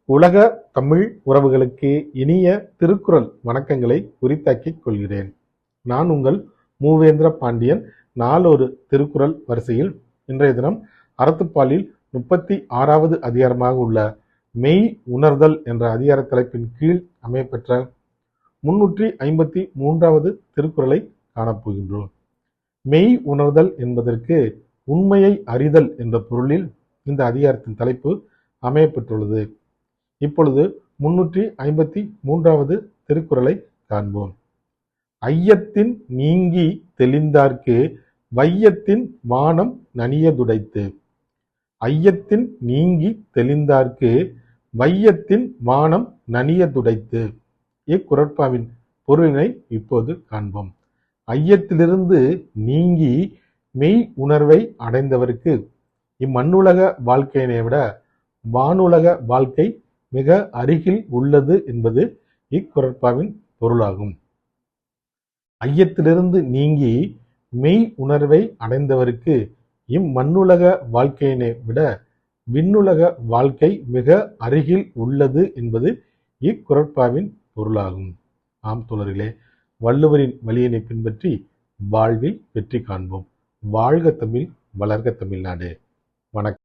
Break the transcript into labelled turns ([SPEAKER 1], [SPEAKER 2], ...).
[SPEAKER 1] உலக தமிழ் உறவுகளுக்கு இனிய திருக்குறள் வணக்கங்களை உரித்தாக்கிக் கொள்கிறேன். நான் உங்கள் மூவேந்திர பாண்டியன். நாளொரு திருக்குறள் வரிசையில் இன்றைய தினம் அறத்துப்பாலில் 36வது அதிகாரமாக உள்ள மெய் உணர்தல் என்ற அதிகார தலைப்பின் கீழ் அமையப்பெற்ற 353வது திருக்குறளை காணப்போகின்றோம். மெய் உணர்தல் என்பதற்கு உண்மையை அறிதல் என்ற பொருளில் இந்த அதிகாரத்தின் தலைப்பு அமையப்பெற்றுள்ளது. இப்பொழுது 353வது திருக்குறளை காண்போம். ஐயத்தின் நீங்கி தெளிந்தார்க்கு வையத்தின் வானம் நனியதுடைத்து. ஐயத்தின் நீங்கி தெளிந்தார்க்கு வையத்தின் வானம் நனியதுடைத்து. இக்குறட்பாவின் பொருளினை இப்போது காண்போம். ஐயத்திலிருந்து நீங்கி மெய் உணர்வை அடைந்தவருக்கு இம்மண்ணுலக வாழ்க்கையினை விட வானுலக வாழ்க்கை மிக அருகில் உள்ளது என்பது இக்குறட்பாவின் பொருளாகும். ஐயத்திலிருந்து நீங்கி மெய் உணர்வை அடைந்தவருக்கு இம்மண்ணுலக வாழ்க்கையினை விட விண்ணுலக வாழ்க்கை மிக அருகில் உள்ளது என்பது இக்குறட்பாவின் பொருளாகும். ஆம் தோழர்களே, வள்ளுவரின் வழியினை பின்பற்றி வாழ்வில் வெற்றி காண்போம். வாழ்க தமிழ், வளர்க தமிழ்நாடு. வணக்கம்.